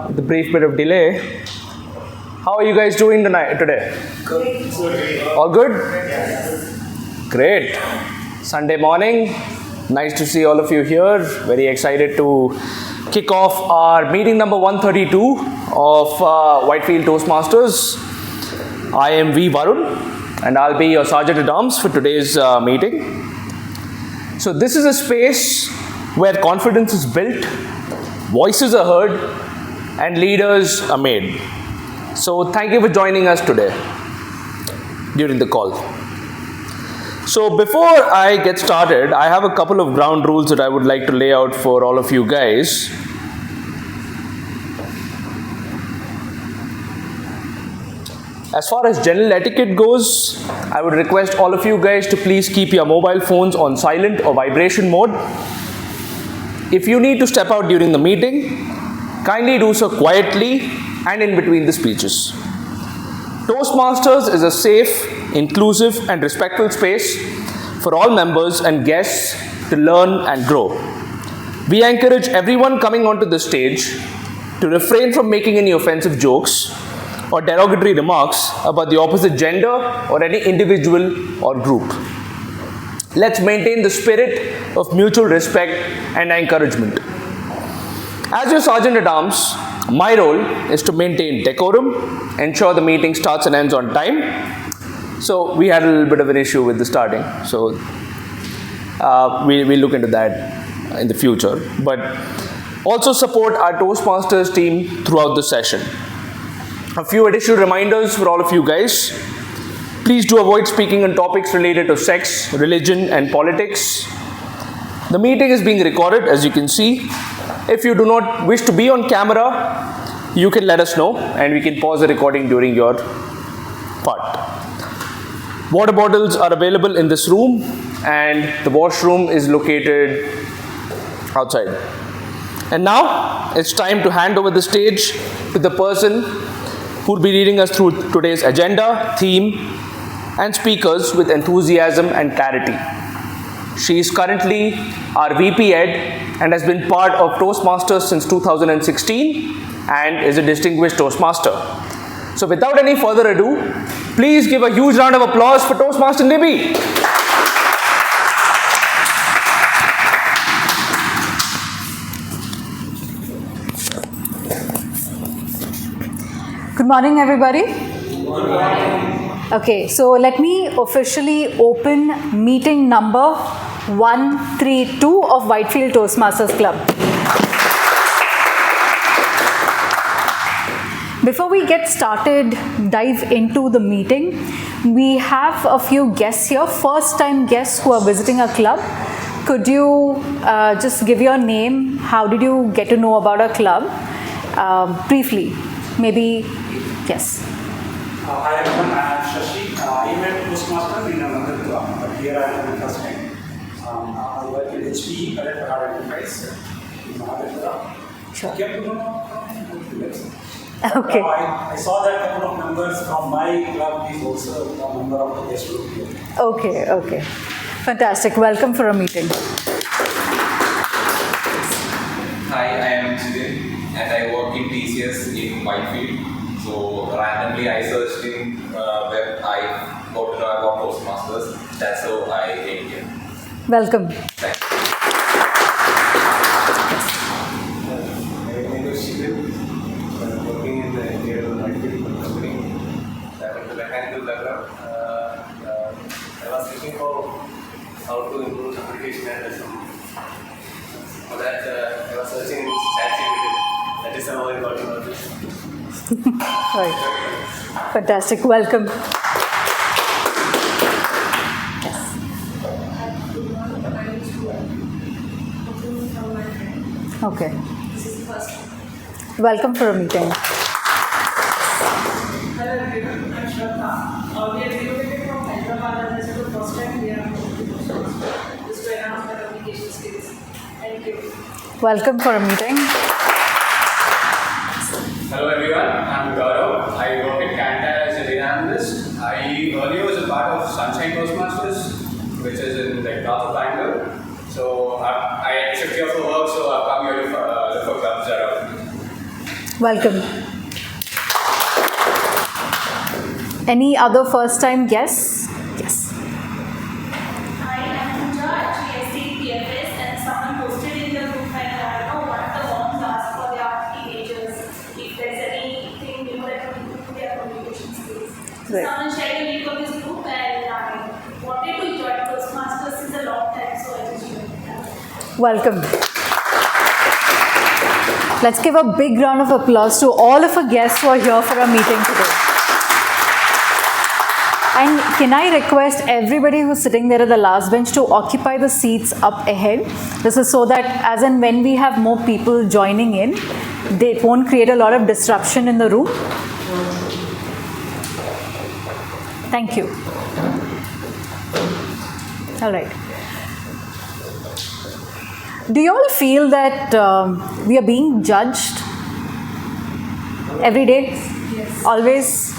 the brief bit of delay. How are you guys doing today? Good. All good? Great. Sunday morning. Nice to see all of you here. Very excited to kick off our meeting number 132 of Whitefield Toastmasters. I am V. Varun and I'll be your Sergeant at Arms for today's meeting. So this is a space where confidence is built, voices are heard, and leaders are made. So thank you for joining us today during the call. So before I get started, I have a couple of ground rules that I would like to lay out for all of you guys. As far as general etiquette goes, I would request all of you guys to please keep your mobile phones on silent or vibration mode. If you need to step out during the meeting, kindly do so quietly and in between the speeches. Toastmasters is a safe, inclusive and respectful space for all members and guests to learn and grow. We encourage everyone coming onto the stage to refrain from making any offensive jokes or derogatory remarks about the opposite gender or any individual or group. Let's maintain the spirit of mutual respect and encouragement. As your Sergeant at Arms, my role is to maintain decorum, ensure the meeting starts and ends on time. So we had a little bit of an issue with the starting. So we'll look into that in the future. But also support our Toastmasters team throughout the session. A few additional reminders for all of you guys. Please do avoid speaking on topics related to sex, religion, and politics. The meeting is being recorded, as you can see. If you do not wish to be on camera, you can let us know and we can pause the recording during your part. Water bottles are available in this room and the washroom is located outside. And now it's time to hand over the stage to the person who will be leading us through today's agenda, theme, and speakers with enthusiasm and clarity. She is currently our VP Ed and has been part of Toastmasters since 2016 and is a distinguished Toastmaster. So without any further ado, please give a huge round of applause for Toastmaster Nibby. Good morning, everybody. Good morning. Okay, so let me officially open meeting number 132 of Whitefield Toastmasters Club. Before we get started, dive into the meeting, we have a few guests here, first-time guests who are visiting our club. Could you just give your name? How did you get to know about our club? Briefly, maybe, yes. Hi everyone, I am Shashi. I met Toastmaster in another club, but here I am the first time. I work in HP, Correct Enterprise, in Marathahalli. Sure. Okay. I saw that a couple of members from my club is also a member of the guest group here. Okay. Fantastic. Welcome for a meeting. Hi, I am Jidin and I work in TCS in Whitefield. So randomly I searched in web, I got to know about Toastmasters. That's how I came here. Welcome. Thanks. My name is Shivin. I'm working in the Whitefield company. I'm in the mechanical background. I was looking for how to improve communication and some. For that, I was searching in ChatGPT. That is how I got to know this. Right. Fantastic. Welcome. Yes. Okay. Welcome for a meeting. Hello everyone, I'm Shraddha. We are relocated from Hyderabad and this is the first time we are just to enhance my communication skills. Thank you. Welcome for a meeting. Hello everyone, I'm Gaurav. I work at Canada as a data analyst. I earlier was a part of Sunshine Toastmasters, which is in the north of Bangalore. So I had 50 of the work, so I've come here to look for clubs around. Welcome. Any other first-time guests? Yes. Hi, I'm Pooja. Actually, I stayed PFS and someone posted in the group and one of the moms asked for their teenagers if there's anything that can improve their communication skills. Right. Someone shared a link of this group and I wanted to join Toastmasters since a long time, so I just joined that. Welcome. Let's give a big round of applause to all of our guests who are here for our meeting today. And can I request everybody who's sitting there at the last bench to occupy the seats up ahead? This is so that as and when we have more people joining in, they won't create a lot of disruption in the room. Thank you. All right. Do you all feel that we are being judged every day? Yes. Always?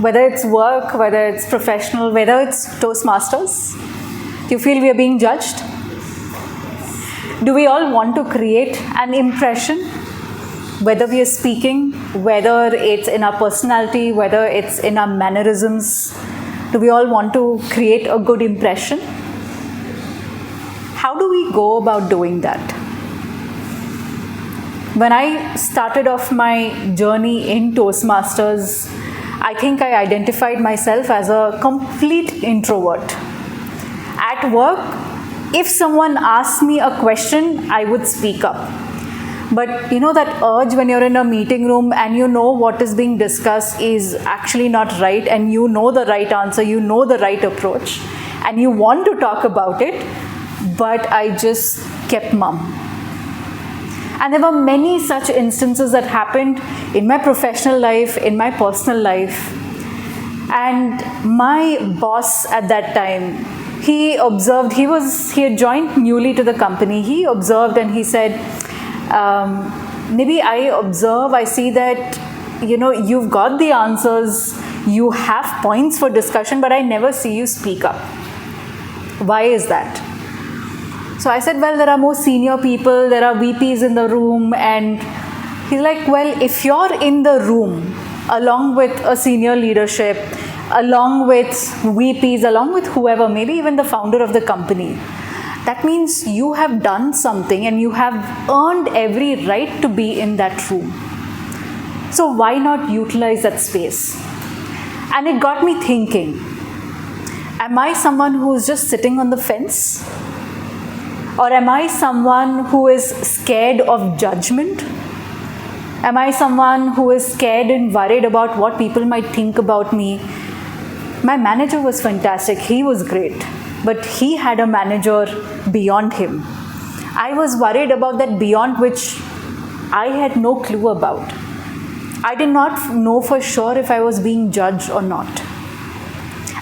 Whether it's work, whether it's professional, whether it's Toastmasters? Do you feel we are being judged? Do we all want to create an impression? Whether we are speaking, whether it's in our personality, whether it's in our mannerisms, do we all want to create a good impression? How do we go about doing that? When I started off my journey in Toastmasters, I think I identified myself as a complete introvert. At work, if someone asked me a question, I would speak up. But you know that urge when you're in a meeting room and you know what is being discussed is actually not right and you know the right answer, you know the right approach, and you want to talk about it, but I just kept mum. And there were many such instances that happened in my professional life, in my personal life. And my boss at that time, he observed, he had joined newly to the company. He observed and he said, maybe I see that, you've got the answers, you have points for discussion, but I never see you speak up. Why is that? So I said, well, there are more senior people, there are VPs in the room, and he's like, well, if you're in the room along with a senior leadership, along with VPs, along with whoever, maybe even the founder of the company, that means you have done something and you have earned every right to be in that room. So why not utilize that space? And it got me thinking, am I someone who's just sitting on the fence? Or am I someone who is scared of judgment? Am I someone who is scared and worried about what people might think about me? My manager was fantastic. He was great. But he had a manager beyond him. I was worried about that beyond which I had no clue about. I did not know for sure if I was being judged or not.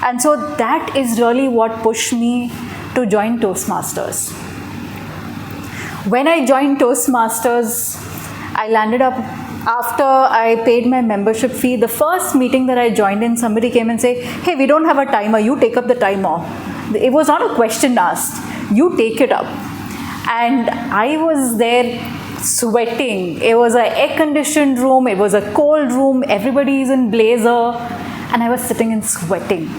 And so that is really what pushed me to join Toastmasters. When I joined Toastmasters, I landed up, after I paid my membership fee, the first meeting that I joined in, somebody came and said, hey, we don't have a timer, you take up the timer. It was not a question asked, you take it up. And I was there sweating. It was an air-conditioned room, it was a cold room, everybody is in blazer, and I was sitting and sweating.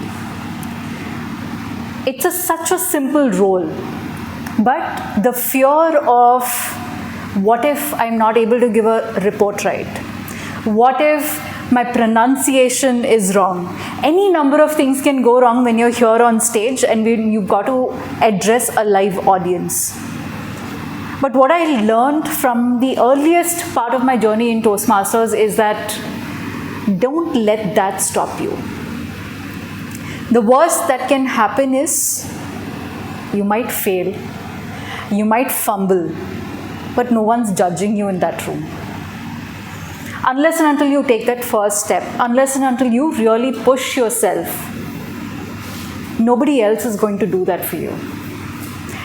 It's such a simple role. But the fear of what if I'm not able to give a report right? What if my pronunciation is wrong? Any number of things can go wrong when you're here on stage and when you've got to address a live audience. But what I learned from the earliest part of my journey in Toastmasters is that don't let that stop you. The worst that can happen is you might fail. You might fumble, but no one's judging you in that room. Unless and until you take that first step, unless and until you really push yourself, nobody else is going to do that for you.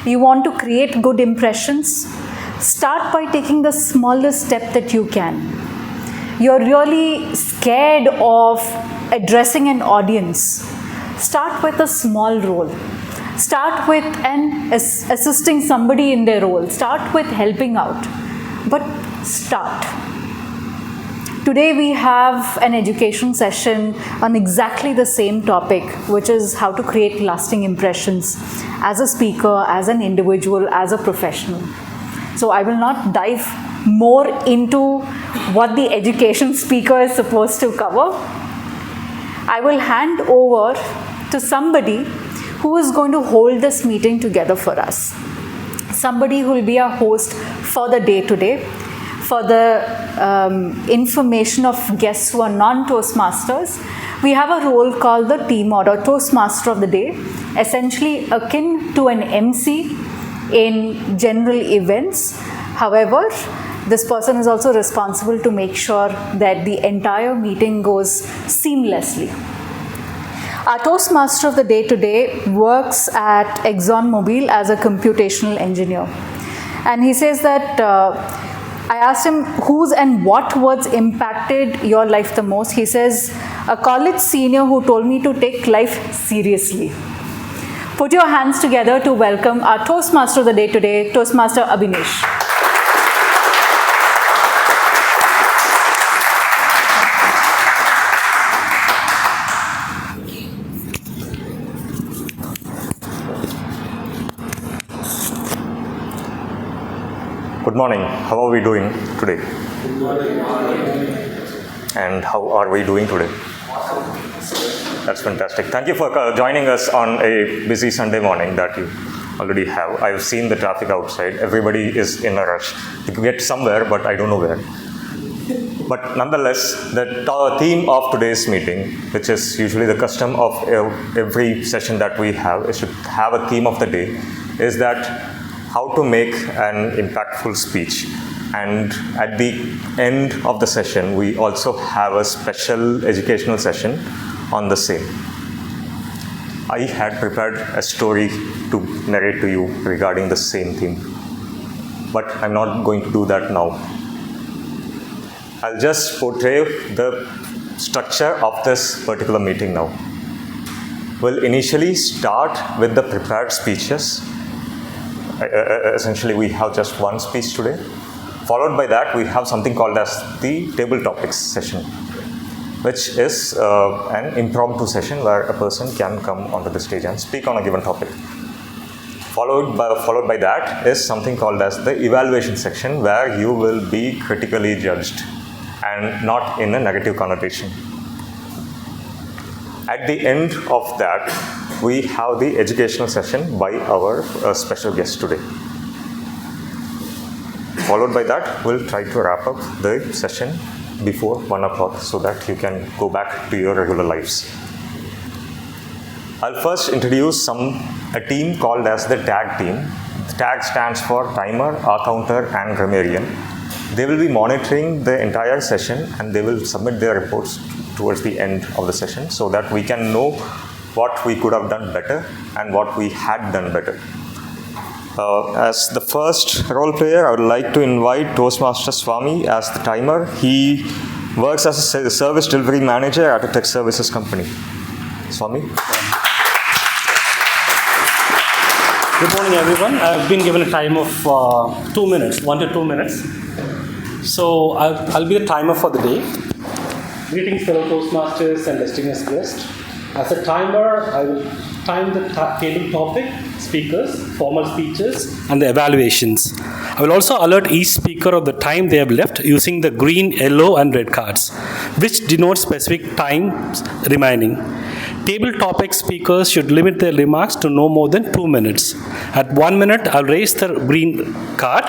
You want to create good impressions? Start by taking the smallest step that you can. You're really scared of addressing an audience. Start with a small role. Start with assisting somebody in their role. Start with helping out. But start. Today we have an education session on exactly the same topic, which is how to create lasting impressions as a speaker, as an individual, as a professional. So I will not dive more into what the education speaker is supposed to cover. I will hand over to somebody who is going to hold this meeting together for us. Somebody who will be our host for the day today, for the information of guests who are non-Toastmasters. We have a role called the TMOD or Toastmaster of the Day, essentially akin to an MC in general events. However, this person is also responsible to make sure that the entire meeting goes seamlessly. Our Toastmaster of the Day today works at ExxonMobil as a computational engineer. And he says that I asked him whose and what words impacted your life the most. He says, a college senior who told me to take life seriously. Put your hands together to welcome our Toastmaster of the Day today, Toastmaster Abinesh. Good morning. How are we doing today? Good morning. And how are we doing today? That's fantastic. Thank you for joining us on a busy Sunday morning that you already have. I've seen the traffic outside. Everybody is in a rush to get somewhere, but I don't know where. But nonetheless, the theme of today's meeting, which is usually the custom of every session that we have, is to have a theme of the day, is that how to make an impactful speech. And at the end of the session, we also have a special educational session on the same. I had prepared a story to narrate to you regarding the same theme, but I'm not going to do that now. I'll just portray the structure of this particular meeting now. We'll initially start with the prepared speeches. Essentially, we have just one speech today. Followed by that, we have something called as the table topics session, which is an impromptu session where a person can come onto the stage and speak on a given topic. Followed by that is something called as the evaluation section, where you will be critically judged and not in a negative connotation. At the end of that, we have the educational session by our special guest today. Followed by that, we'll try to wrap up the session before 1 o'clock so that you can go back to your regular lives. I'll first introduce a team called as the TAG team. The TAG stands for Timer, A-Counter, and Grammarian. They will be monitoring the entire session and they will submit their reports towards the end of the session so that we can know what we could have done better and what we had done better. As the first role player, I would like to invite Toastmaster Swami as the timer. He works as a service delivery manager at a tech services company. Swami? Good morning, everyone. I've been given a time of 2 minutes, 1 to 2 minutes. So I'll be the timer for the day. Greetings, fellow Toastmasters and distinguished guests. As a timer, I will time the table topic, speakers, formal speeches, and the evaluations. I will also alert each speaker of the time they have left using the green, yellow, and red cards, which denote specific times remaining. Table topic speakers should limit their remarks to no more than 2 minutes. At 1 minute, I'll raise the green card.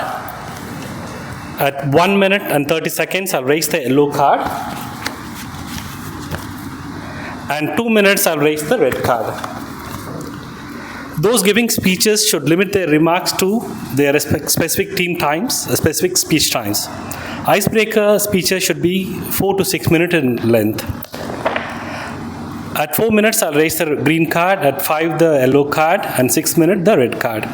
At 1 minute and 30 seconds, I'll raise the yellow card. And 2 minutes, I'll raise the red card. Those giving speeches should limit their remarks to their specific team times, specific speech times. Icebreaker speeches should be 4 to 6 minutes in length. At 4 minutes, I'll raise the green card. At 5, the yellow card. And 6 minutes, the red card.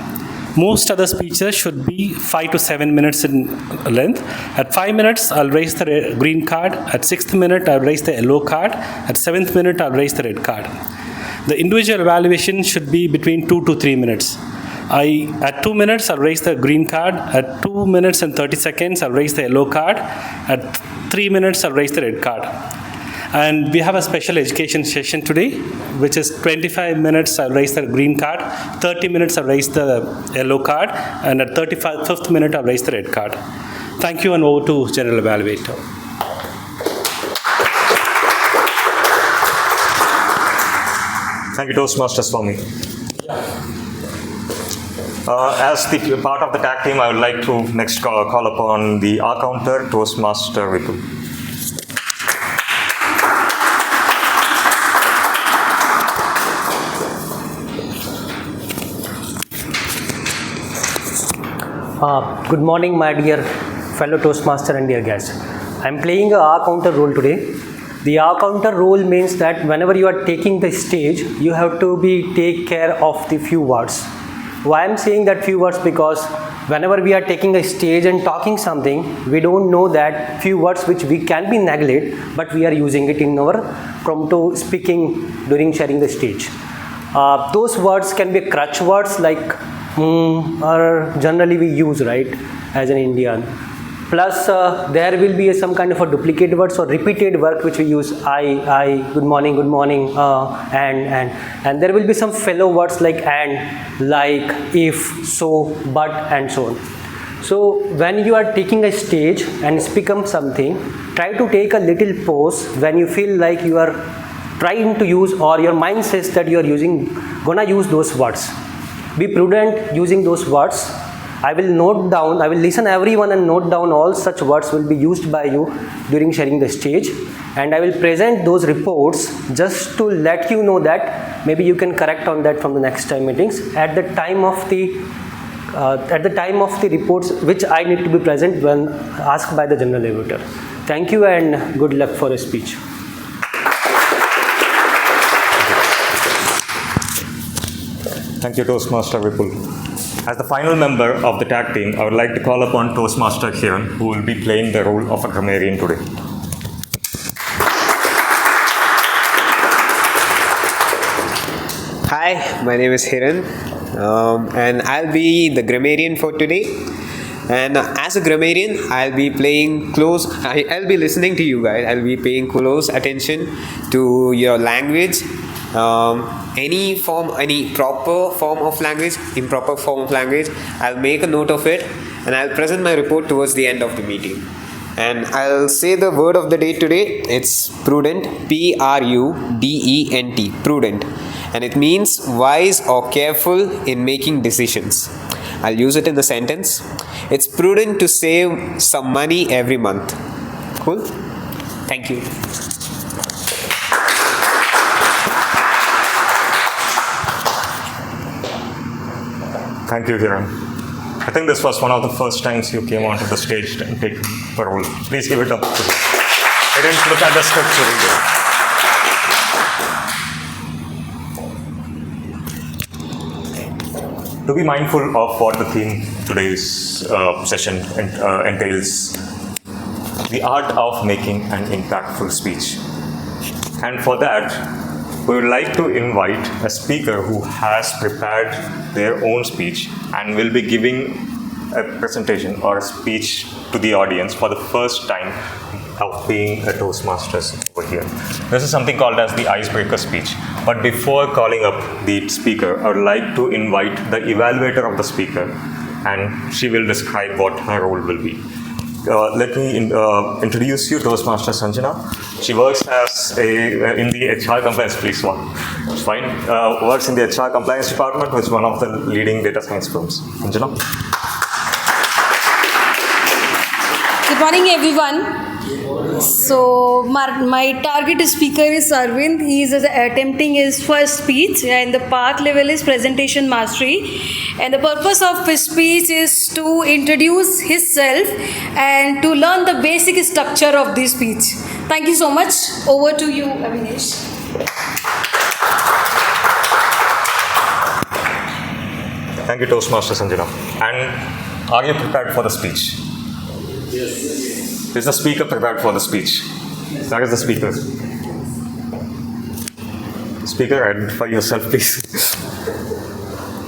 Most other speeches should be 5 to 7 minutes in length. At 5 minutes, I'll raise the green card. At 6th minute, I'll raise the yellow card. At 7th minute, I'll raise the red card. The individual evaluation should be between 2 to 3 minutes. At 2 minutes, I'll raise the green card. At 2 minutes and 30 seconds, I'll raise the yellow card. At 3 minutes, I'll raise the red card. And we have a special education session today, which is 25 minutes, I'll raise the green card, 30 minutes, I'll raise the yellow card, and at 35th minute, I'll raise the red card. Thank you, and over to General Evaluator. Thank you, Toastmaster Swami. As the part of the tag team, I would like to next call upon the R-counter, Toastmaster Vipul. Good morning, my dear fellow Toastmaster and dear guests. I am playing a R-counter role today. The R-counter role means that whenever you are taking the stage, you have to take care of the few words. Why I am saying that few words? Because whenever we are taking a stage and talking something, we don't know that few words which we can be neglected, but we are using it in our prompto speaking during sharing the stage. Those words can be crutch words like or generally we use, right, as an Indian. Plus there will be some kind of a duplicate words or repeated word which we use I, good morning, and there will be some fellow words like and, like, if, so, but, and so on. So when you are taking a stage and speak up something, try to take a little pause when you feel like you are trying to use, or your mind says that you are gonna use those words. Be prudent using those words. I will note down, I will listen everyone and note down all such words will be used by you during sharing the stage, and I will present those reports just to let you know that maybe you can correct on that from the next time meetings at the time of the reports which I need to be present when asked by the General Evaluator. Thank you and good luck for a speech. Thank you, Toastmaster Vipul. As the final member of the tag team, I would like to call upon Toastmaster Hiran, who will be playing the role of a grammarian today. Hi, my name is Hiran, and I'll be the grammarian for today. And as a grammarian, I'll be listening to you guys. I'll be paying close attention to your language. Any proper form of language, improper form of language, I'll make a note of it and I'll present my report towards the end of the meeting. And I'll say the word of the day today. It's prudent, P-R-U-D-E-N-T, prudent. And it means wise or careful in making decisions. I'll use it in the sentence. It's prudent to save some money every month. Cool? Thank you. Thank you, Hiran. I think this was one of the first times you came onto the stage and take the role. Please give it up. I didn't look at the script. To be mindful of what the theme today's session entails, the art of making an impactful speech. And for that, we would like to invite a speaker who has prepared their own speech and will be giving a presentation or a speech to the audience for the first time of being a Toastmasters over here. This is something called as the icebreaker speech. But before calling up the speaker, I would like to invite the evaluator of the speaker, and she will describe what her role will be. Let me introduce you to Toastmaster Sanjana. She works in the HR compliance, please one. It's fine. Works in the HR compliance department, which is one of the leading data science firms. Sanjana. Good morning, everyone. So my target speaker is Arvind. He is attempting his first speech, and the path level is presentation mastery. And the purpose of his speech is to introduce himself and to learn the basic structure of this speech. Thank you so much. Over to you, Abinesh. Thank you, Toastmaster Sanjana. And are you prepared for the speech? Yes. Is the speaker prepared for the speech? That is the speaker. Speaker, identify yourself, please.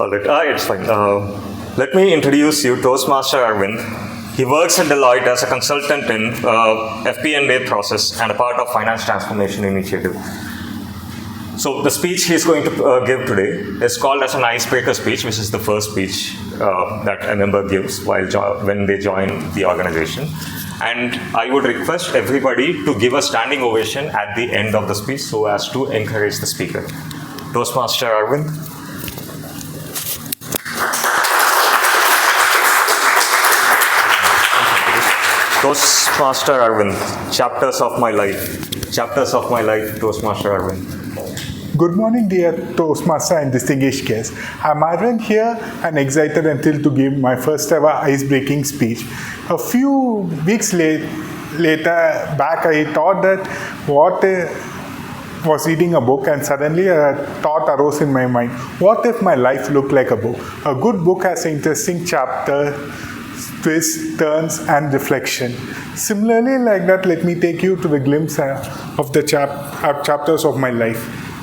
All right. It's fine. Let me introduce you, Toastmaster Arvind. He works at Deloitte as a consultant in FP&A process and a part of Finance Transformation Initiative. So the speech he's going to give today is called as an icebreaker speech, which is the first speech that a member gives when they join the organization. And I would request everybody to give a standing ovation at the end of the speech so as to encourage the speaker. Toastmaster Arvind. Toastmaster Arvind, chapters of my life. Chapters of my life, Toastmaster Arvind. Good morning, dear Toastmaster and distinguished guests. I'm Arvind here and excited until to give my first ever ice-breaking speech. A few weeks later back, I thought that was reading a book, and suddenly a thought arose in my mind. What if my life looked like a book? A good book has an interesting chapter, twists, turns, and reflection. Similarly, like that, let me take you to the glimpse of the chapters of my life.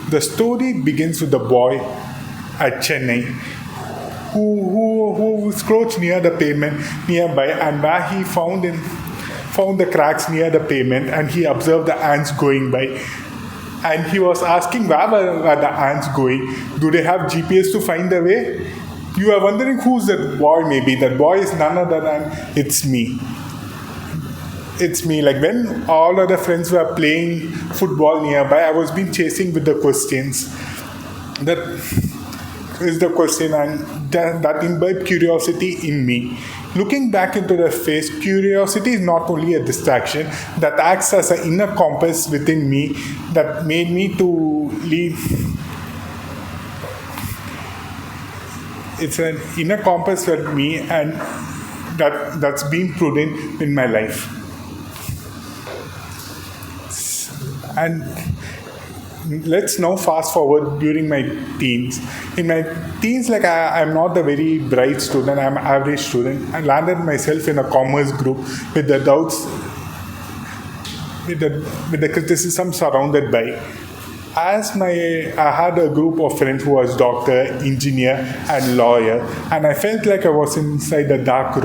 The story begins with the boy at Chennai who crouched near the pavement nearby, and where he found the cracks near the pavement, and he observed the ants going by. And he was asking, where were the ants going? Do they have GPS to find the way? You are wondering who's that boy maybe. That boy is none other than it's me. It's me. Like when all other friends were playing football nearby, I was being chasing with the questions. That is the question, and that imbibed curiosity in me. Looking back into the face, curiosity is not only a distraction that acts as an inner compass within me that made me to leave. It's an inner compass with me, and that's been prudent in my life. And let's now fast forward during my teens. In my teens, like I'm not a very bright student, I'm an average student. I landed myself in a commerce group with the doubts, with the criticism surrounded by. I had a group of friends who was doctor, engineer, and lawyer, and I felt like I was inside the dark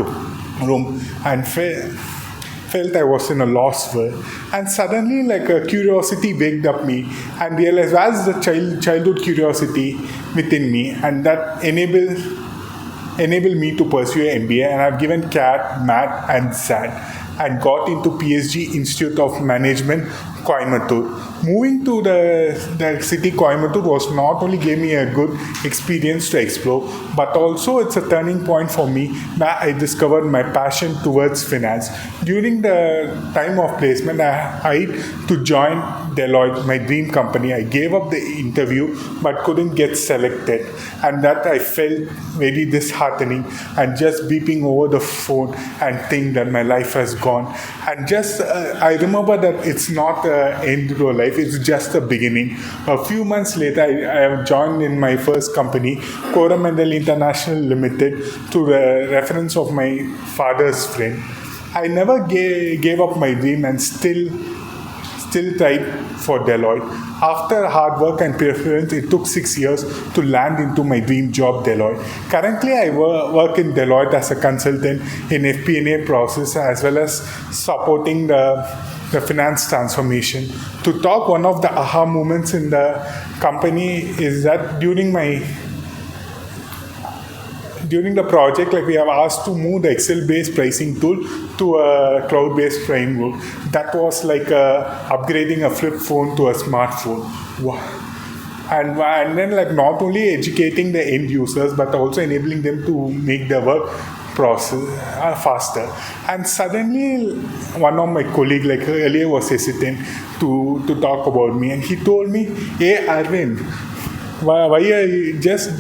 room and felt I was in a lost world. And suddenly, like a curiosity waked up me and realized where's the childhood curiosity within me, and that enabled me to pursue an MBA. And I've given CAT, MAT, and SAT, and got into PSG Institute of Management, Coimbatore. Moving to the city Coimbatore was not only gave me a good experience to explore, but also it's a turning point for me where I discovered my passion towards finance. During the time of placement, I had to join Deloitte, my dream company. I gave up the interview but couldn't get selected, and that I felt very disheartening and just beeping over the phone and think that my life has gone. And just I remember that it's not the end to a life, it's just the beginning. A few months later, I have joined in my first company, Coromandel International Limited, to the reference of my father's friend. I never gave up my dream and still tried for Deloitte. After hard work and perseverance, it took 6 years to land into my dream job, Deloitte. Currently, I work in Deloitte as a consultant in FP&A process, as well as supporting the finance transformation. To talk, one of the aha moments in the company is that during the project, like we have asked to move the Excel-based pricing tool to a cloud-based framework. That was like upgrading a flip phone to a smartphone. And then like not only educating the end users, but also enabling them to make their work process faster. And suddenly one of my colleagues, like earlier, was hesitant to talk about me, and he told me, "Hey Arvind, why are you just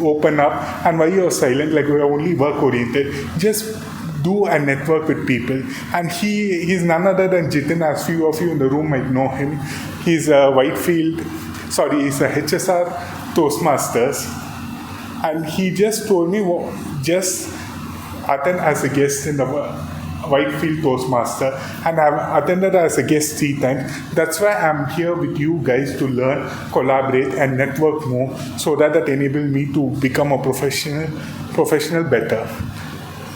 open up, and why you're silent, like we're only work oriented, just do and network with people." And he's none other than Jitin, as few of you in the room might know him. He's a he's a HSR Toastmasters, and he just told me, just attend as a guest in the Whitefield Toastmaster, and I've attended as a guest 3 times. That's why I'm here with you guys to learn, collaborate, and network more, so that enables me to become a professional better.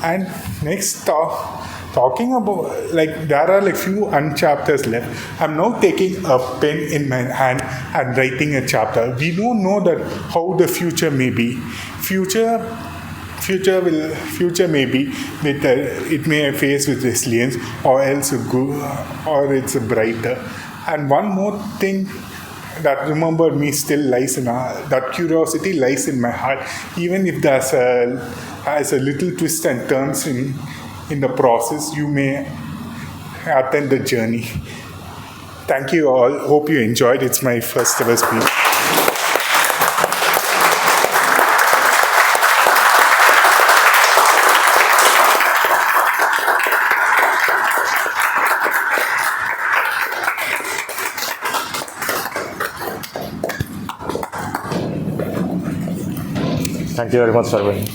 And next, talking about, like, there are like few unchapters left. I'm now taking a pen in my hand and writing a chapter. We don't know that how the future may be. Future may be with it may face with resilience, or else or it's brighter. And one more thing that remember me still lies in that curiosity lies in my heart, even if there's a little twist and turns in the process. You may attend the journey. Thank you all. Hope you enjoyed. It's my first ever speech. Thank you very much, Sharpen.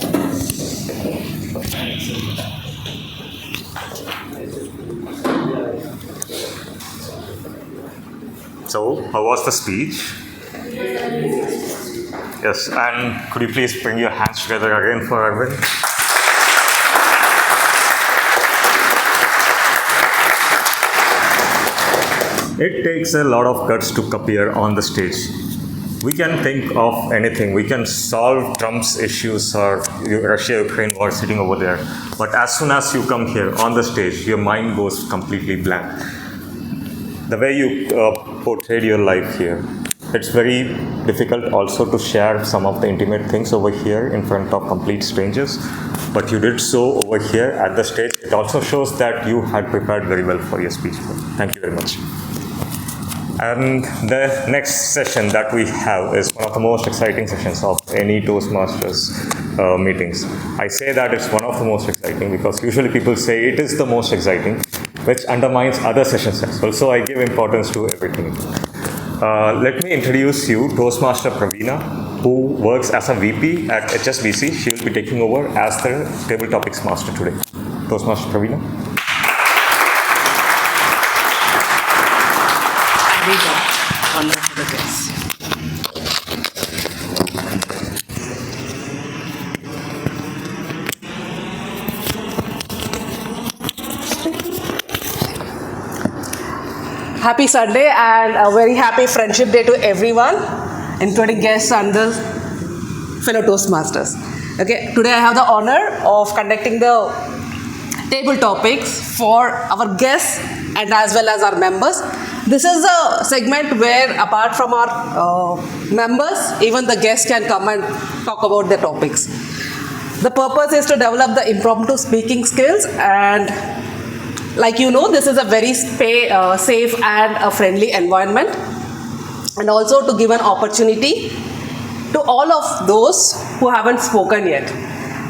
So, how was the speech? Yes, and could you please bring your hands together again for Arvind? It takes a lot of guts to appear on the stage. We can think of anything. We can solve Trump's issues or Russia-Ukraine war sitting over there. But as soon as you come here on the stage, your mind goes completely blank. The way you portrayed your life here, it's very difficult also to share some of the intimate things over here in front of complete strangers. But you did so over here at the stage. It also shows that you had prepared very well for your speech. Thank you very much. And the next session that we have is one of the most exciting sessions of any Toastmasters meetings. I say that it's one of the most exciting because usually people say it is the most exciting, which undermines other sessions as well. So I give importance to everything. Let me introduce you Toastmaster Praveena, who works as a VP at HSBC. She will be taking over as the Table Topics Master today. Toastmaster Praveena. Happy Sunday and a very happy Friendship Day to everyone, including guests and the fellow Toastmasters. Okay, today I have the honor of conducting the table topics for our guests and as well as our members. This is a segment where apart from our members, even the guests can come and talk about their topics. The purpose is to develop the impromptu speaking skills, and like you know, this is a very safe and a friendly environment, and also to give an opportunity to all of those who haven't spoken yet.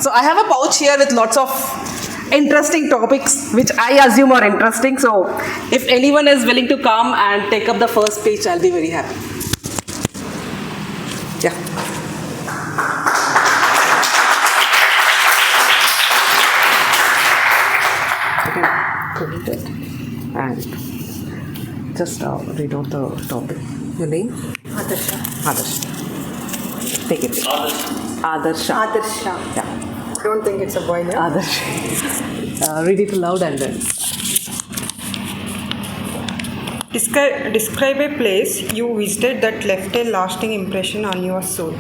So I have a pouch here with lots of interesting topics which I assume are interesting. So if anyone is willing to come and take up the first speech, I'll be very happy. Yeah. And just read out the topic. Your name? Adarsha. Adarsha. Take it. Adarsha. Adarsha. Yeah. I don't think it's a boy name. Adarsha. Read it aloud and then. Describe a place you visited that left a lasting impression on your soul.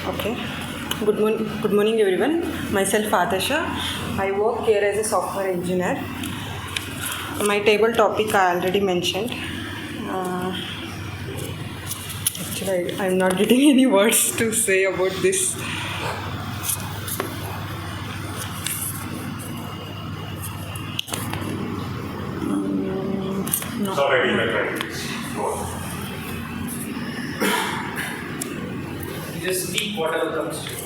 Okay. Good morning everyone. Myself Adarsha. I work here as a software engineer. My table topic I already mentioned. Actually, I'm not getting any words to say about this. No. Sorry, just speak whatever comes to you.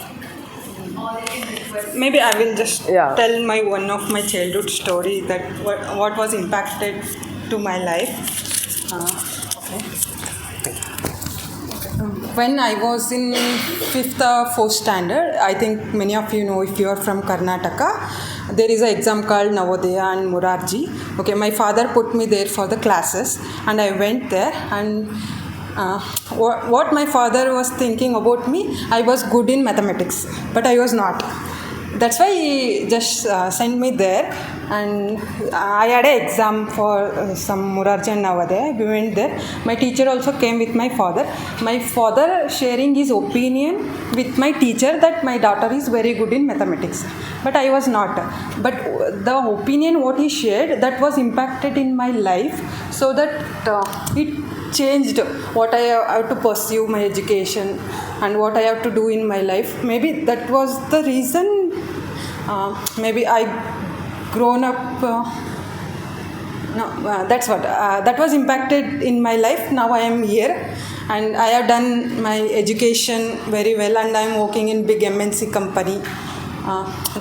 Maybe I will just tell one of my childhood story that what was impacted to my life. When I was in 5th or 4th standard, I think many of you know, if you are from Karnataka, there is an exam called Navodaya and Morarji. Okay, my father put me there for the classes and I went there, and what my father was thinking about me, I was good in mathematics, but I was not. that's why he just sent me there, and I had an exam for some Murarji and Navodaya. We went there. My teacher also came with my father. My father sharing his opinion with my teacher that my daughter is very good in mathematics, but I was not. But the opinion what he shared, that was impacted in my life, so that it changed what I have to pursue my education and what I have to do in my life. Maybe that was the reason. Maybe I grown up. That's what that was impacted in my life. Now I am here, and I have done my education very well, and I am working in big MNC company.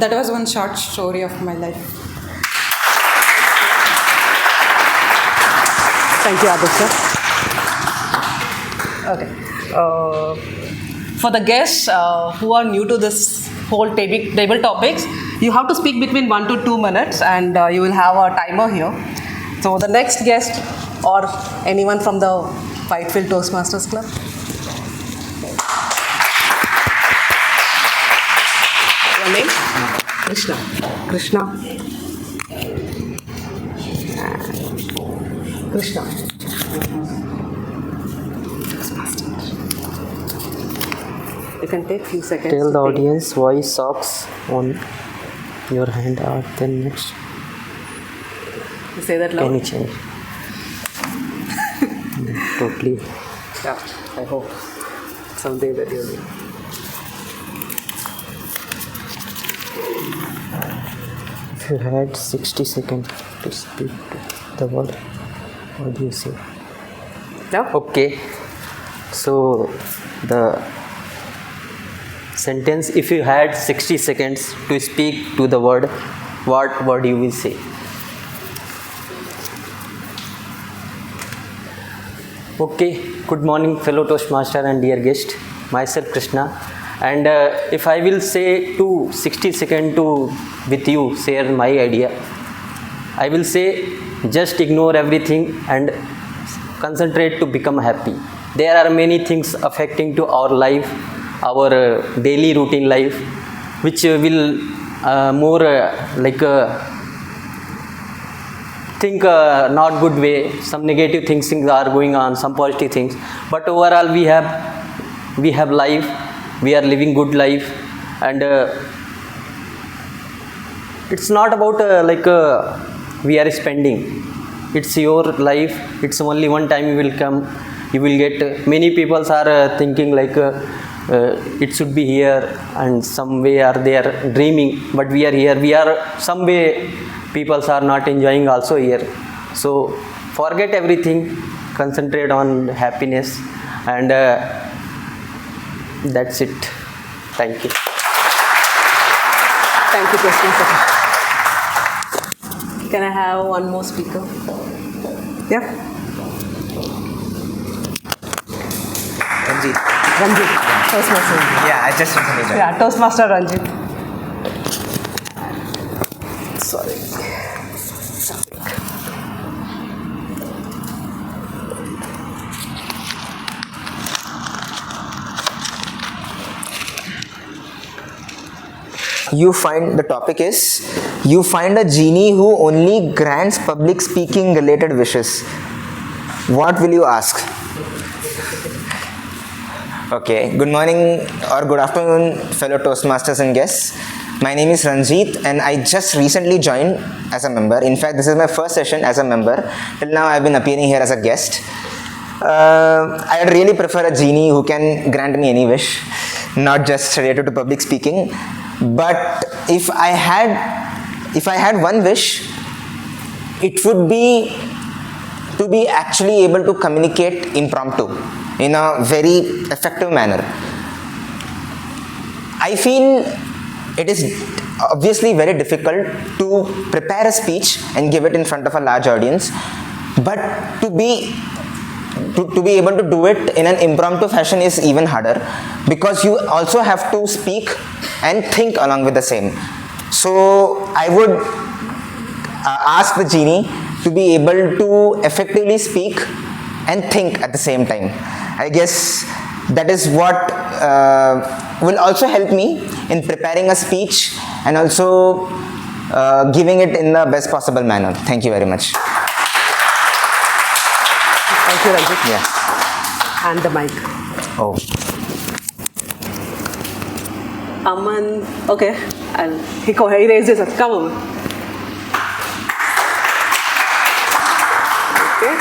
That was one short story of my life. Thank you, Abinesh. Okay. For the guests who are new to this whole table topics, you have to speak between 1 to 2 minutes, and you will have a timer here. So the next guest or anyone from the Whitefield Toastmasters Club. Your name? Krishna. Krishna. Krishna. You can take few seconds. Tell the audience why socks on your hand are then next. You say that loud. Can you change? Totally. Yeah, I hope someday that you'll do. If you had 60 seconds to speak the word, what do you say? Yeah. Okay. So the sentence, if you had 60 seconds to speak to the word, what word you will say? Okay, good morning fellow Toastmaster and dear guest, myself Krishna, and if I will say to 60 seconds to with you share my idea, I will say just ignore everything and concentrate to become happy. There are many things affecting to our life, our daily routine life, which will more think not good way. Some negative things are going on, some positive things, but overall we have life, we are living good life, and it's not about we are spending. It's your life. It's only one time you will come, you will get. Many people are thinking it should be here, and some way are they are dreaming, but we are here. We are some way people are not enjoying also here. So forget everything, concentrate on happiness, and that's it. Thank you. Thank you, Krishna. Can I have one more speaker? Yeah. Ranjit. Toastmaster. Yeah, I just recently joined. Yeah, Toastmaster Ranjit. Sorry. The topic is, you find a genie who only grants public speaking related wishes. What will you ask? Okay, good morning or good afternoon, fellow Toastmasters and guests. My name is Ranjit, and I just recently joined as a member. In fact, this is my first session as a member. Till now, I've been appearing here as a guest. I'd really prefer a genie who can grant me any wish, not just related to public speaking. But if I had one wish, it would be to be actually able to communicate impromptu in a very effective manner. I feel it is obviously very difficult to prepare a speech and give it in front of a large audience, but to be able to do it in an impromptu fashion is even harder, because you also have to speak and think along with the same. So I would ask the genie to be able to effectively speak and think at the same time. I guess that is what will also help me in preparing a speech and also giving it in the best possible manner. Thank you very much. Thank you, Ranjit. Yeah. And the mic. Oh. Aman. Okay. He raised his hand. Come on. Okay.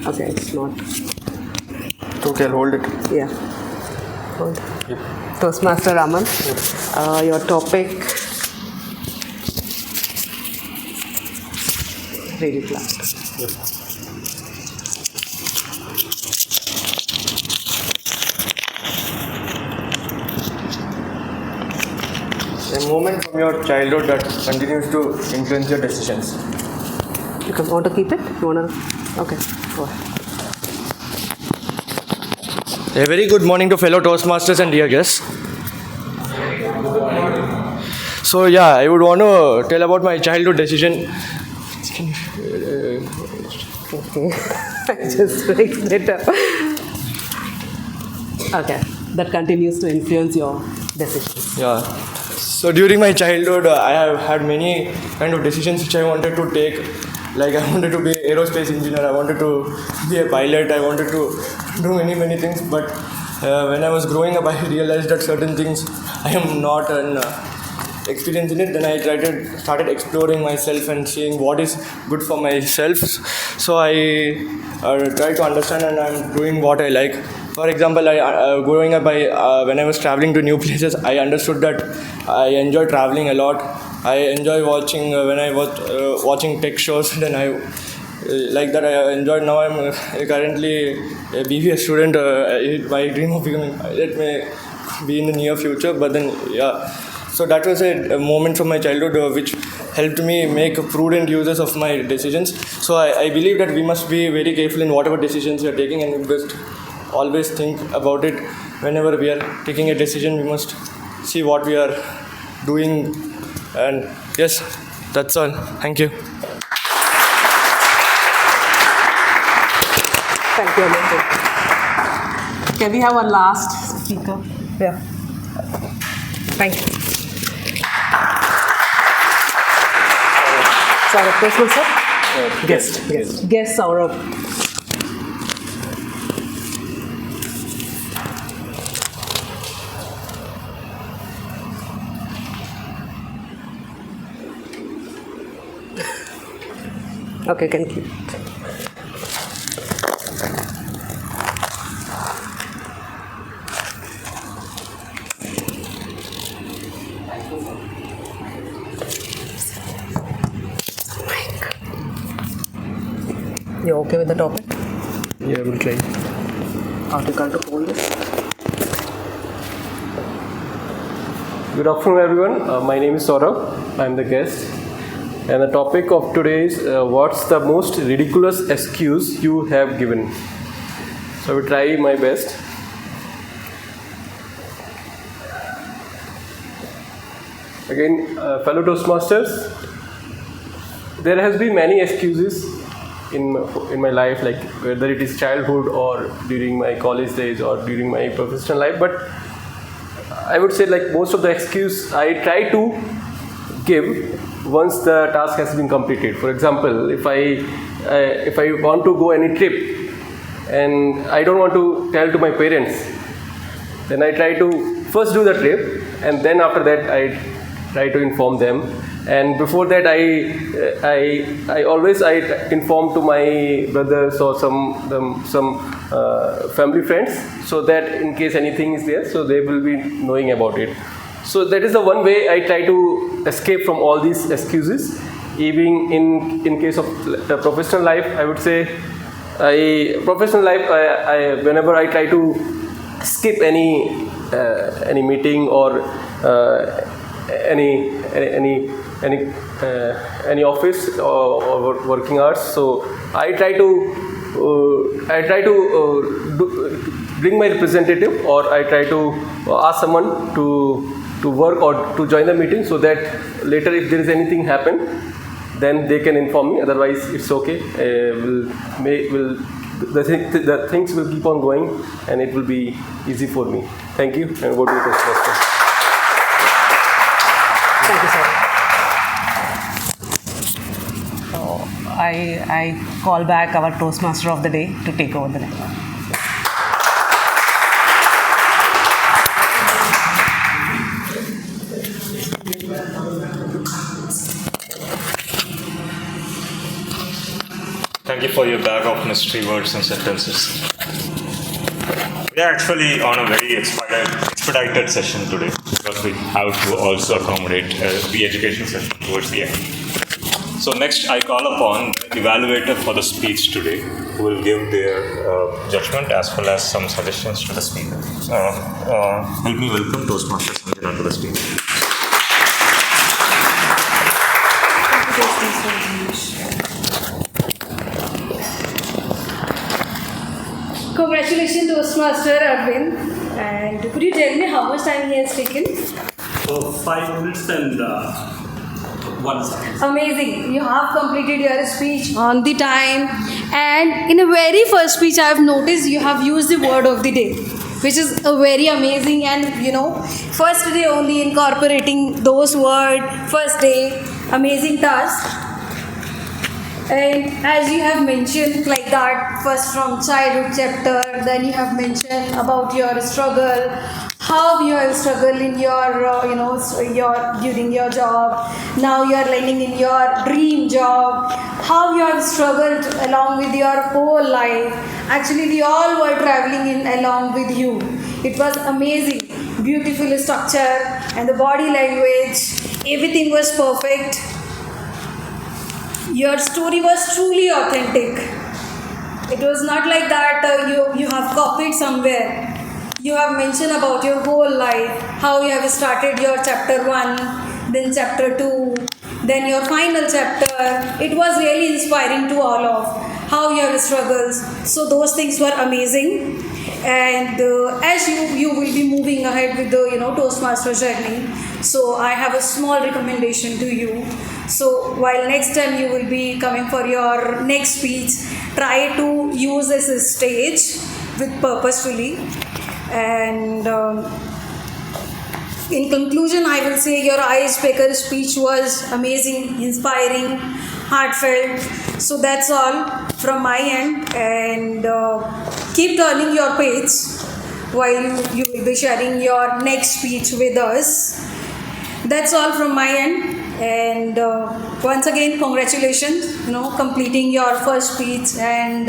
Okay, it's not. Okay, I'll hold it. Yeah. Hold. Yep. Toastmaster Aman. Your topic. Read it last. Yep. A moment from your childhood that continues to influence your decisions. You want to keep it? You want to? Okay, go ahead. A very good morning to fellow Toastmasters and dear guests. So yeah, I would want to tell about my childhood decision. Okay, just fix it up. Okay, that continues to influence your decisions. Yeah. So during my childhood, I have had many kind of decisions which I wanted to take. Like I wanted to be an aerospace engineer, I wanted to be a pilot, I wanted to do many things. But when I was growing up, I realized that certain things I am not an experience in it. Then I started exploring myself and seeing what is good for myself. So I try to understand, and I'm doing what I like. For example, growing up, when I was traveling to new places, I understood that I enjoy traveling a lot. I enjoy watching when I was watching tech shows. Then I like that I enjoyed. Now I'm currently a BBA student. My dream of becoming a pilot may be in the near future. But then yeah, so that was a moment from my childhood which helped me make prudent uses of my decisions. So I believe that we must be very careful in whatever decisions we are taking, and we must always think about it. Whenever we are taking a decision, we must see what we are doing. And yes, that's all. Thank you. Thank you, Aman. Can we have one last speaker? Yeah. Thank you. Saurabh, Toastmaster, sir? Guest. Guest Saurabh. Okay, can keep. You okay with the topic? Yeah, we'll try. Article to hold this. Good afternoon, everyone. My name is Saurabh. I'm the guest. And the topic of today is what's the most ridiculous excuse you have given? So I will try my best. Again, fellow Toastmasters, there has been many excuses in my life, like whether it is childhood or during my college days or during my professional life. But I would say like most of the excuse I try to give once the task has been completed. For example, if I want to go any trip and I don't want to tell to my parents, then I try to first do the trip, and then after that I try to inform them. And before that I always inform to my brothers or some family friends, so that in case anything is there, so they will be knowing about it. So that is the one way I try to escape from all these excuses. Even in case of the professional life, I would say, whenever I try to skip any meeting or any office or working hours, so I try to bring my representative, or I try to ask someone to work or to join the meeting, so that later if there is anything happen, then they can inform me. Otherwise, it's okay. We'll the things will keep on going and it will be easy for me. Thank you, and over to you, Toastmaster. Thank you, sir. I call back our Toastmaster of the day to take over the next one. Thank you for your bag of mystery words and sentences. We are actually on a very expedited session today because we have to also accommodate the education session towards the end. So next I call upon the evaluator for the speech today, who will give their judgment as well as some suggestions to the speaker. Help me welcome Toastmaster Sanjana to the stage. Congratulations, Toastmaster Arvind. And could you tell me how much time he has taken? 5 minutes and 1 second. Amazing. You have completed your speech on the time. And in the very first speech, I have noticed you have used the word of the day, which is a very amazing and, first day only incorporating those words, first day, amazing task. And as you have mentioned like that, first from childhood chapter, then you have mentioned about your struggle, how you have struggled in your, during your job. Now you are landing in your dream job. How you have struggled along with your whole life. Actually, we all were traveling in along with you. It was amazing, beautiful structure and the body language. Everything was perfect. Your story was truly authentic. It was not like that you have copied somewhere. You have mentioned about your whole life, how you have started your chapter 1, then chapter 2, then your final chapter. It was really inspiring to all of how you have struggled. So those things were amazing. And as you will be moving ahead with the Toastmaster journey, so I have a small recommendation to you. So while next time you will be coming for your next speech, try to use this stage with purposefully. And in conclusion, I will say your icebreaker speech was amazing, inspiring, heartfelt. So that's all from my end. And keep turning your page while you will be sharing your next speech with us. That's all from my end. And once again, congratulations, completing your first speech and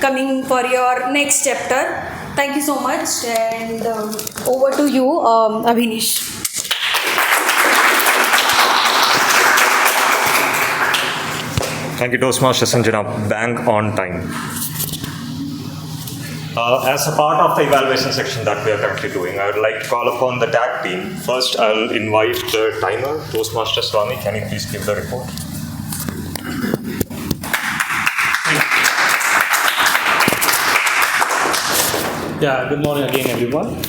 coming for your next chapter. Thank you so much. And over to you, Abinesh. Thank you, Toastmaster Sanjana. Bang on time. As a part of the evaluation section that we are currently doing, I would like to call upon the tag team. First, I'll invite the timer, Toastmaster Swami. Can you please give the report? Yeah, good morning again, everyone.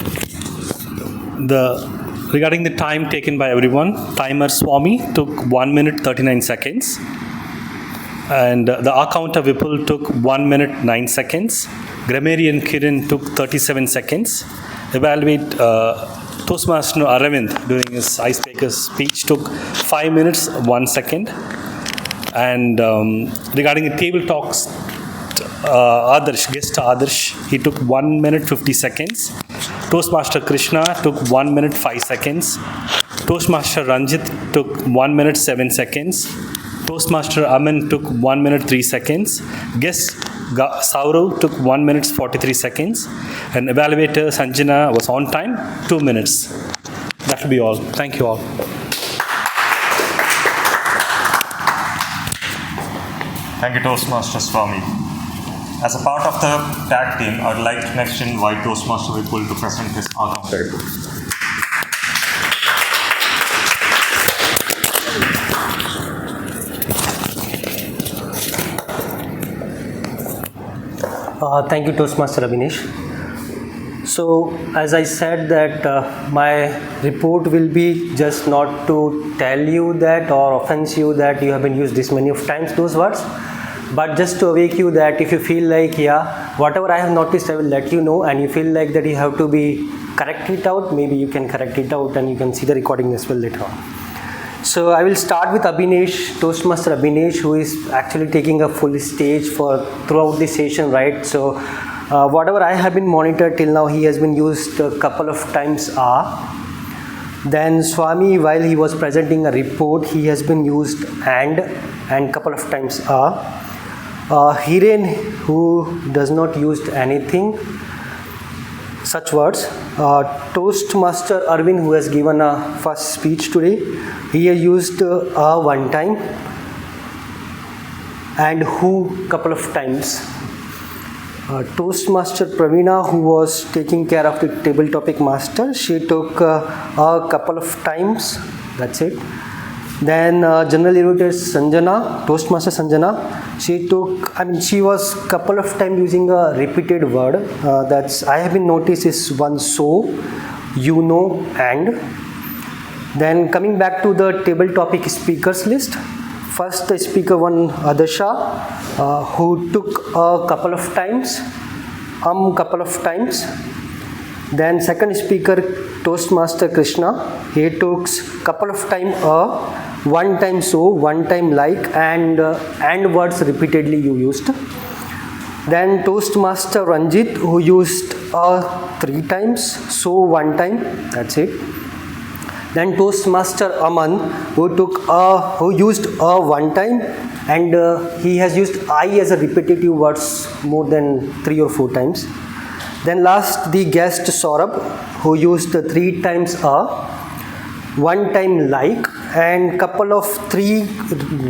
Regarding the time taken by everyone, timer Swami took 1 minute 39 seconds. And the accountant Vipul took 1 minute 9 seconds. Grammarian Kiran took 37 seconds. Toastmaster Aravind during his icebreaker speech took 5 minutes 1 second. And regarding the table talks, guest Adarsh, he took 1 minute 50 seconds. Toastmaster Krishna took 1 minute 5 seconds. Toastmaster Ranjit took 1 minute 7 seconds. Toastmaster Aman took 1 minute 3 seconds. Guest Saurav took 1 minute 43 seconds. And evaluator Sanjana was on time, 2 minutes. That will be all. Thank you all. Thank you, Toastmaster Swami. As a part of the tag team, I would like to next invite Toastmaster Vipul to present his outcome report. Thank you, Toastmaster Abinesh. So, as I said that my report will be just not to tell you that or offense you that you have been used this many of times those words, But just to awake you that if you feel like, yeah, whatever I have noticed, I will let you know, and you feel like that you have to be correct it out, maybe you can correct it out and you can see the recording as well later on. So I will start with Abinesh, Toastmaster Abinesh, who is actually taking a full stage for throughout the session, right? So whatever I have been monitored till now, he has been used a couple of times Then Swami, while he was presenting a report, he has been used and couple of times Hiren, who does not use anything, such words. Toastmaster Arvind, who has given a first speech today, he has used one time and who couple of times. Toastmaster Praveena, who was taking care of the table topic master, she took a couple of times, that's it. Then General Evaluator Sanjana, Toastmaster Sanjana, she was couple of times using a repeated word. That's I have been noticed is one so, you know, and. Then coming back to the table topic speakers list, first speaker one Adasha, who took a couple of times, couple of times. Then second speaker Toastmaster Krishna, he took couple of time one time so, one time like, and words repeatedly you used. Then Toastmaster Ranjit, who used 3 times, so one time, that's it. Then Toastmaster Aman, who used one time, and he has used I as a repetitive words more than 3 or 4 times. Then last, the guest Saurabh, who used 3 times one time like, and couple of 3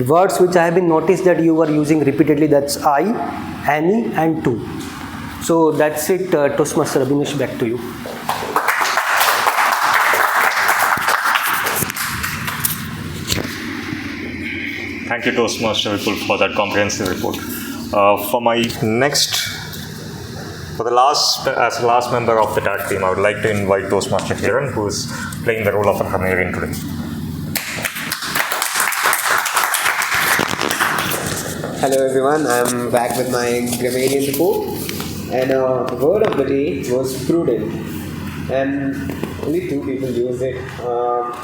words which I have been noticed that you were using repeatedly, that's I, Annie, and to. So that's it. Toastmaster Abinesh, back to you. Thank you, Toastmaster Vipul, for that comprehensive report. As the last member of the tag team, I would like to invite Toastmaster Hiren, who is playing the role of a grammarian today. Hello everyone, I'm back with my grammarian report, and the word of the day was prudent, and only 2 people used it,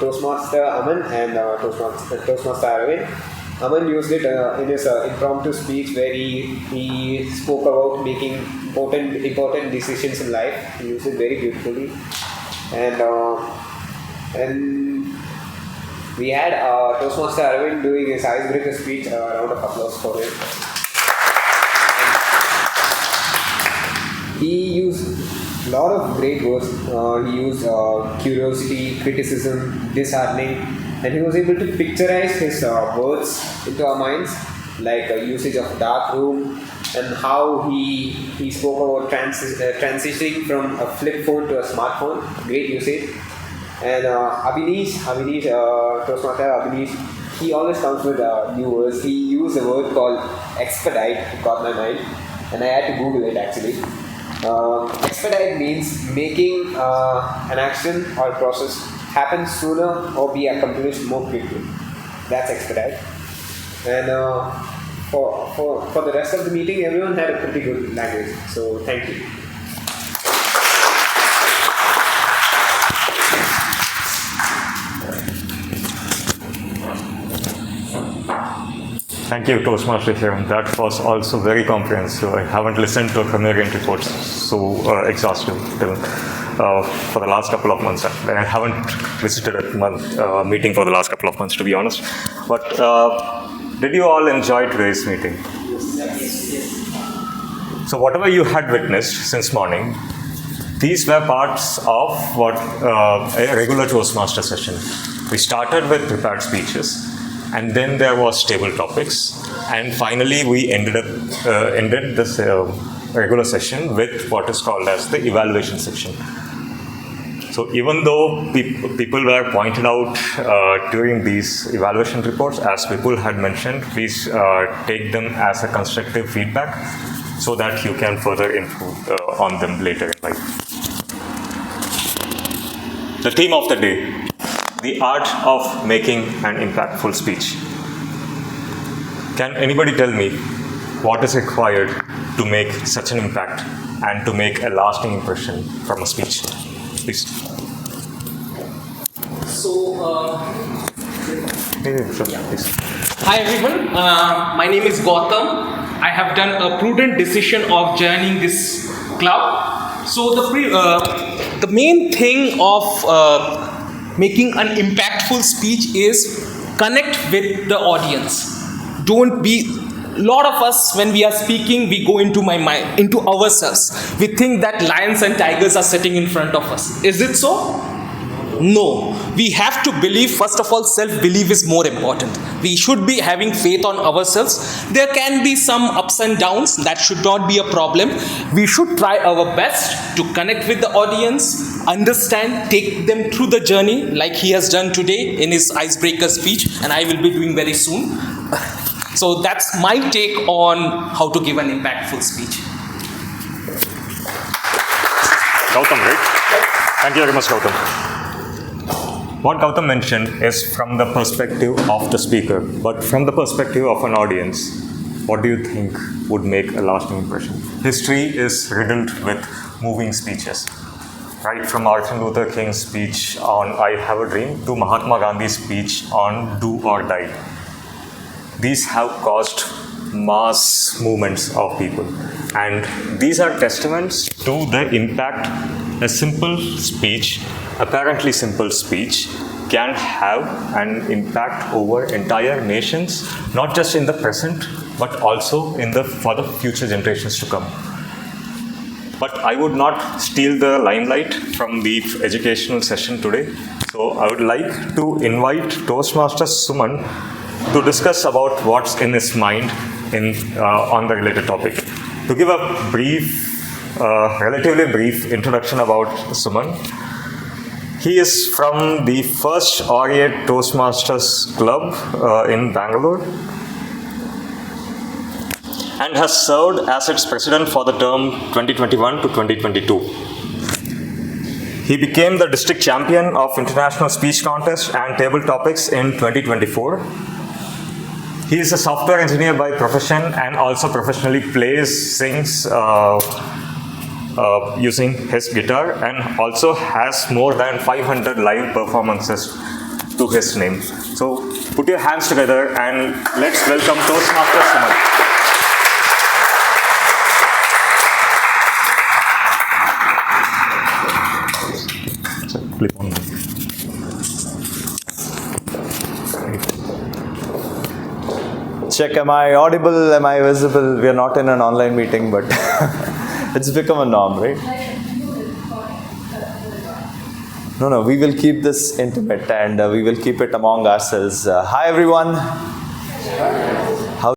Toastmaster Aman and Toastmaster Arvind. Aman used it in his impromptu speech where he spoke about making important decisions in life. He used it very beautifully, and we had Toastmaster Arvind doing his icebreaker speech. Round of applause for him. He used a lot of great words. He used curiosity, criticism, disheartening, and he was able to picturize his words into our minds, like usage of dark room, and how he spoke about transitioning from a flip phone to a smartphone. Great usage. And Abinesh, Toastmaster Abinesh, he always comes with new words. He used a word called expedite, it caught my mind, and I had to Google it actually. Expedite means making an action or process happen sooner or be accomplished more quickly. That's expedite. And for the rest of the meeting, everyone had a pretty good language. So thank you. Thank you, Toastmaster Hiren. That was also very comprehensive. I haven't listened to a grammarian report so exhaustive for the last couple of months. I haven't visited a meeting for the last couple of months, to be honest. But did you all enjoy today's meeting? Yes. So whatever you had witnessed since morning, these were parts of a regular Toastmaster session. We started with prepared speeches, and then there was table topics, and finally we ended this regular session with what is called as the evaluation section. So even though people were pointed out during these evaluation reports, as people had mentioned, please take them as a constructive feedback so that you can further improve on them later in life. The theme of the day: the art of making an impactful speech. Can anybody tell me what is required to make such an impact and to make a lasting impression from a speech. Please. Hi everyone, my name is Gautam. I have done a prudent decision of joining this club. So the main thing of making an impactful speech is connect with the audience. Don't be, a lot of us when we are speaking, we go into my mind, into ourselves. We think that lions and tigers are sitting in front of us. Is it so? No, we have to believe. First of all, self-belief is more important. We should be having faith on ourselves. There can be some ups and downs, that should not be a problem. We should try our best to connect with the audience, understand, take them through the journey like he has done today in his icebreaker speech, and I will be doing very soon. So that's my take on how to give an impactful speech. Gautam, right? Thank you very much, Gautam. What Gautam mentioned is from the perspective of the speaker, but from the perspective of an audience, what do you think would make a lasting impression? History is riddled with moving speeches, right from Martin Luther King's speech on I Have a Dream to Mahatma Gandhi's speech on Do or Die. These have caused mass movements of people, and these are testaments to the impact a simple speech, apparently simple speech, can have an impact over entire nations, not just in the present, but also for the future generations to come. But I would not steal the limelight from the educational session today. So I would like to invite Toastmaster Suman to discuss about what's in his mind on the related topic. To give a brief, relatively brief introduction about Suman. He is from the first Orient Toastmasters Club in Bangalore and has served as its president for the term 2021 to 2022. He became the district champion of International Speech Contest and Table Topics in 2024. He is a software engineer by profession and also professionally plays, sings using his guitar, and also has more than 500 live performances to his name. So put your hands together and let's welcome Toastmaster Suman. Clip on. Check, am I audible? Am I visible? We are not in an online meeting, but it's become a norm, right? No, we will keep this intimate and we will keep it among ourselves. Hi, everyone.